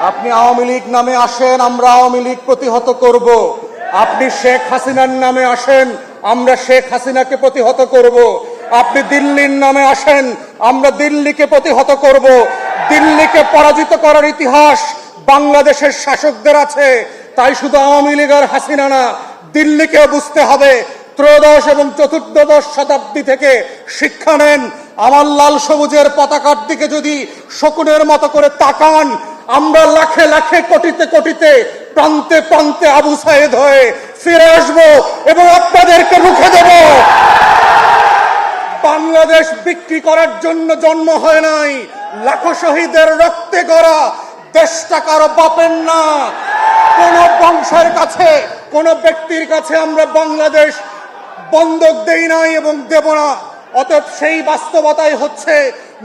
আপনি আওয়ামী লীগ নামে আসেন, আমরা আওয়ামী লীগ প্রতিহত করব। আপনি শেখ হাসিনার নামে আসেন, আমরা শেখ হাসিনাকে প্রতিহত করব। আপনি দিল্লির নামে আসেন, আমরা দিল্লিকে প্রতিহত করব। দিল্লিকে পরাজিত করার ইতিহাস বাংলাদেশের শাসকদের আছে, তাই শুধু আওয়ামী লীগ আর হাসিনা না, দিল্লিকে বুঝতে হবে। ত্রয়োদশ এবং চতুর্দশ শতাব্দী থেকে শিক্ষা নেন। আমার লাল সবুজের পতাকার দিকে যদি শকুনের মতো করে তাকান, আমরা লাখে লাখে কোটিতে কোটিতে প্রান্তে প্রান্তে আবু সাইদ হয়ে ফিরে আসবো এবং আপনাদেরকে রুখে দেব। বাংলাদেশ বিক্রি করার জন্য জন্ম হয় নাই, লাখো শহীদের রক্তে গড়া দেশটা কারো বাপের না। কোন বংশের কাছে, কোন ব্যক্তির কাছে আমরা বাংলাদেশ বন্ধক দেই নাই এবং দেব না। অতএব সেই বাস্তবতাই হচ্ছে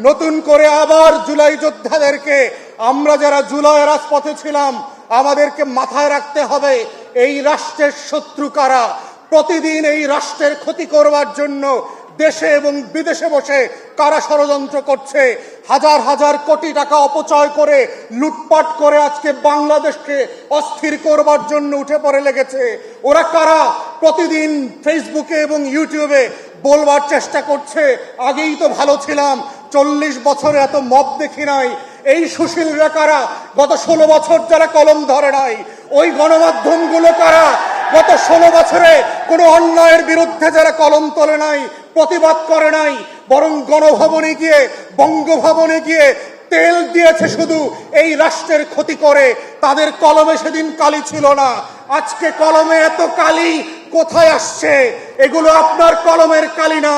নতুন করে আবার জুলাই যোদ্ধাদেরকে, আমরা যারা জুলাই রাজপথে ছিলাম, আমাদেরকে মাথায় রাখতে হবে এই রাষ্ট্রের শত্রু কারা। প্রতিদিন এই রাষ্ট্রের ক্ষতি করবার জন্য দেশে এবং বিদেশে বসে কারা ষড়যন্ত্র করছে। হাজার হাজার কোটি টাকা অপচয় করে, লুটপাট করে আজকে বাংলাদেশকে অস্থির করবার জন্য উঠে পড়ে লেগেছে। ওরা কারা? প্রতিদিন ফেসবুকে এবং ইউটিউবে বলবার চেষ্টা করছে আগেই তো ভালো ছিলাম, 40 বছরে এত মব দেখি নাই। এই সুশীলরা কারা? গত 16 বছর যারা কলম ধরে নাই। ওই গণমাধ্যমগুলো কারা? গত 16 বছরে কোনো অন্যায়ের বিরুদ্ধে যারা কলম তোলে নাই, প্রতিবাদ করে নাই, বরং গণভবনে গিয়ে, বঙ্গভবনে গিয়ে তেল দিয়েছে শুধু এই রাষ্ট্রের ক্ষতি করে। তাদের কলমে সেদিন কালি ছিল না, আজকে কলমে এত কালি কোথায় আসছে? এগুলো আপনার কলমের কালি না,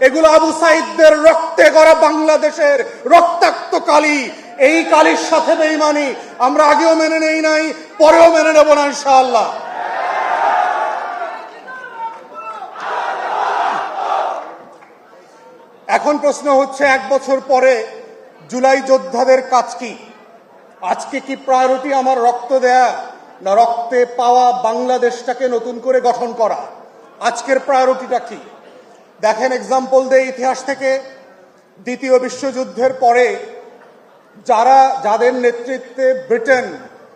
এগুলো আবু সাইদদের রক্তে গড়া বাংলাদেশের রক্তাক্ত কালি। এই কালির সাথে বেঈমানি আমরা আগেও মেনে নেই নাই, পরেও মেনে নেব না ইনশাআল্লাহ। এখন প্রশ্ন হচ্ছে, 1 বছর পরে জুলাই যোদ্ধাদের কাজ কি? আজকে কি প্রায়োরিটি আমার রক্ত দেয়া, না রক্তে পাওয়া বাংলাদেশটাকে নতুন করে গঠন করা? আজকের প্রায়োরিটিটা কি? দেখেন, এক্সাম্পল দেয় ইতিহাস থেকে। দ্বিতীয় বিশ্বযুদ্ধের পরে যাদের নেতৃত্বে ব্রিটেন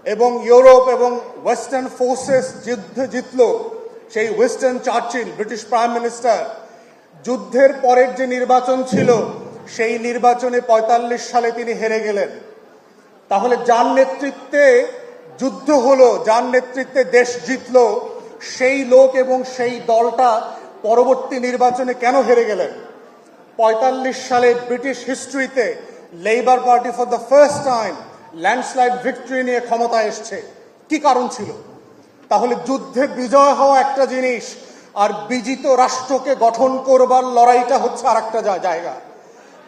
এবং ইউরোপ এবং ওয়েস্টার্ন ফোর্সেস যুদ্ধে জিতল, সেই western Churchill, British prime minister, যুদ্ধের পরের যে নির্বাচন ছিল সেই নির্বাচনে 45 সালে তিনি হেরে গেলেন। তাহলে যার নেতৃত্বে যুদ্ধ হলো, যার নেতৃত্বে দেশ জিতল, সেই লোক এবং সেই দলটা পরবর্তী নির্বাচনে কেন হেরে গেলেন? 45 সালে ব্রিটিশ হিস্ট্রিতে Labour party for the first time landslide victory নিয়ে ক্ষমতায় এসছে। কি কারণ ছিল? তাহলে যুদ্ধে বিজয় হওয়া একটা জিনিস, আর বিজিত রাষ্ট্রকে গঠন করবার লড়াইটা হচ্ছে আর একটা জায়গা।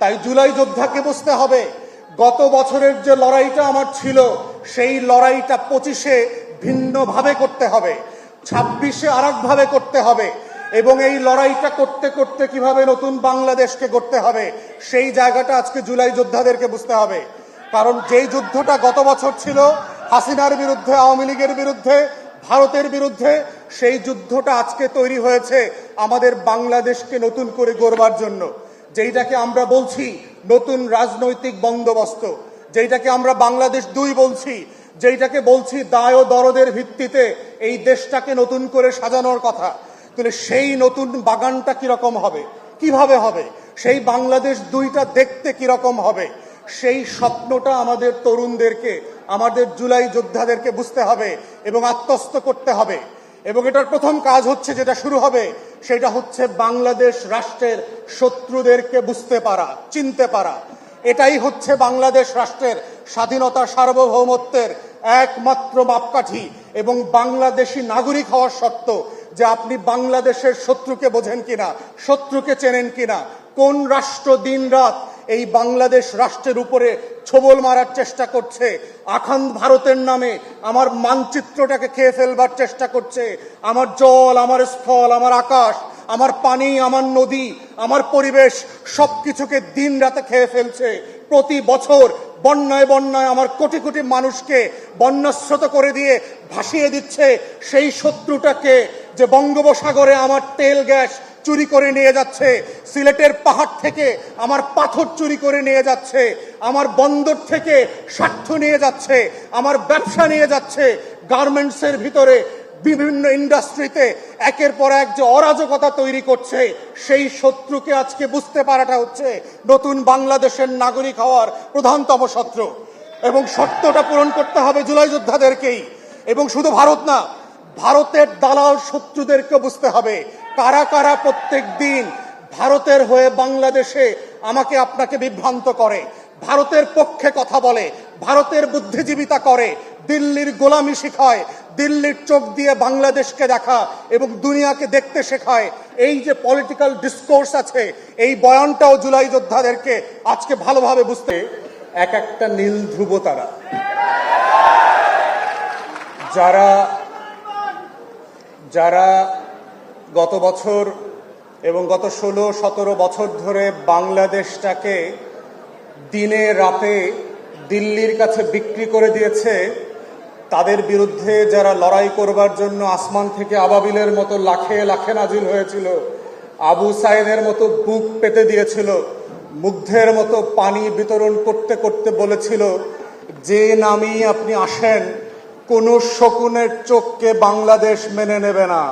তাই জুলাই যোদ্ধাকে বুঝতে হবে, গত বছরের যে লড়াইটা আমার ছিল, সেই লড়াইটা 25-এ ভিন্নভাবে করতে হবে, 26-এ আর একভাবে করতে হবে। এবং এই লড়াইটা করতে করতে কিভাবে নতুন বাংলাদেশকে গড়তে হবে, সেই জায়গাটা আজকে জুলাই যোদ্ধাদেরকে বুঝতে হবে। কারণ যেই যুদ্ধটা গত বছর ছিল হাসিনার বিরুদ্ধে, আওয়ামী লীগের বিরুদ্ধে, ভারতের বিরুদ্ধে, সেই যুদ্ধটা আজকে তৈরি হয়েছে আমাদের বাংলাদেশকে নতুন করে গড়বার জন্য। যেইটাকে আমরা বলছি নতুন রাজনৈতিক বন্দোবস্ত, যেইটাকে আমরা বাংলাদেশ 2 বলছি, যেইটাকে বলছি দায় ও দরদের ভিত্তিতে এই দেশটাকে নতুন করে সাজানোর কথা। তাহলে সেই নতুন বাগানটা কিরকম হবে, কিভাবে হবে, সেই বাংলাদেশ 2টা দেখতে কিরকম হবে, সেই স্বপ্নটা আমাদের তরুণদেরকে, আমাদের জুলাই যোদ্ধাদেরকে বুঝতে হবে এবং আত্মস্থ করতে হবে। এবং এটার প্রথম কাজ হচ্ছে, যেটা শুরু হবে, সেটা হচ্ছে বাংলাদেশ রাষ্ট্রের শত্রুদেরকে বুঝতে পারা, চিনতে পারা। এটাই হচ্ছে বাংলাদেশ রাষ্ট্রের স্বাধীনতা, সার্বভৌমত্বের একমাত্র মাপকাঠি এবং বাংলাদেশি নাগরিক হওয়ার শর্ত, যে আপনি বাংলাদেশের শত্রুকে বোঝেন কিনা, শত্রুকে চেনেন কিনা। কোন রাষ্ট্র দিনরাত এই বাংলাদেশ রাষ্ট্রের উপরে ছোবল মারার চেষ্টা করছে, আখান্দ ভারতের নামে আমার মানচিত্রটাকে খেয়ে ফেলবার চেষ্টা করছে, আমার জল, আমার স্থল, আমার আকাশ, আমার পানি, আমার নদী, আমার পরিবেশ, সবকিছুকে দিন রাতে খেয়ে ফেলছে। প্রতি বছর বন্যায় বন্যায় আমার কোটি কোটি মানুষকে বন্যাস্রোত করে দিয়ে ভাসিয়ে দিচ্ছে। সেই শত্রুটাকে, যে বঙ্গোপসাগরে আমার তেল গ্যাস চুরি করে নিয়ে যাচ্ছে, সিলেটের পাহাড় থেকে আমার পাথর চুরি করে নিয়ে যাচ্ছে, আমার বন্দর থেকে স্বার্থ নিয়ে যাচ্ছে, আমার ব্যবসা নিয়ে যাচ্ছে, গার্মেন্টসের ভিতরে বিভিন্ন ইন্ডাস্ট্রিতে একের পর এক যে অরাজকতা তৈরি করছে, সেই শত্রুকে আজকে বুঝতে পারাটা হচ্ছে নতুন বাংলাদেশের নাগরিক হওয়ার প্রধানতম শর্ত। এবং শর্তটা পূরণ করতে হবে জুলাই যোদ্ধাদেরকেই। এবং শুধু ভারত না, ভারতের দালাল শত্রুদেরকে বুঝতে হবে কারা কারা প্রত্যেক দিন ভারতের হয়ে বাংলাদেশে আমাকে আপনাকে বিভ্রান্ত করে, ভারতের পক্ষে কথা বলে, ভারতের বুদ্ধিজীবিতা করে, দিল্লির গোলামি শিখায়, দিল্লির চোখ দিয়ে বাংলাদেশকে দেখা এবং দুনিয়াকে দেখতে শেখায়। এই যে পলিটিক্যাল ডিসকোর্স আছে, এই বয়ানটাও জুলাই যোদ্ধাদেরকে আজকে ভালোভাবে বুঝতে। এক একটা নীল ধ্রুব তারা, যারা গত বছর এবং গত 16-17 বছর ধরে বাংলাদেশটাকে দিনে রাতে দিল্লির কাছে বিক্রি করে দিয়েছে, তাদের বিরুদ্ধে যারা লড়াই করবার জন্য আসমান থেকে আবাবিলের মতো লাখে লাখে নাজিল হয়েছিল, আবু সাইদের মতো বুক পেতে দিয়েছিল, মুগ্ধের মতো পানি বিতরণ করতে করতে বলেছিল, যে নামই আপনি আসেন, কোন শকুনের চোখকে বাংলাদেশ মেনে নেবে না।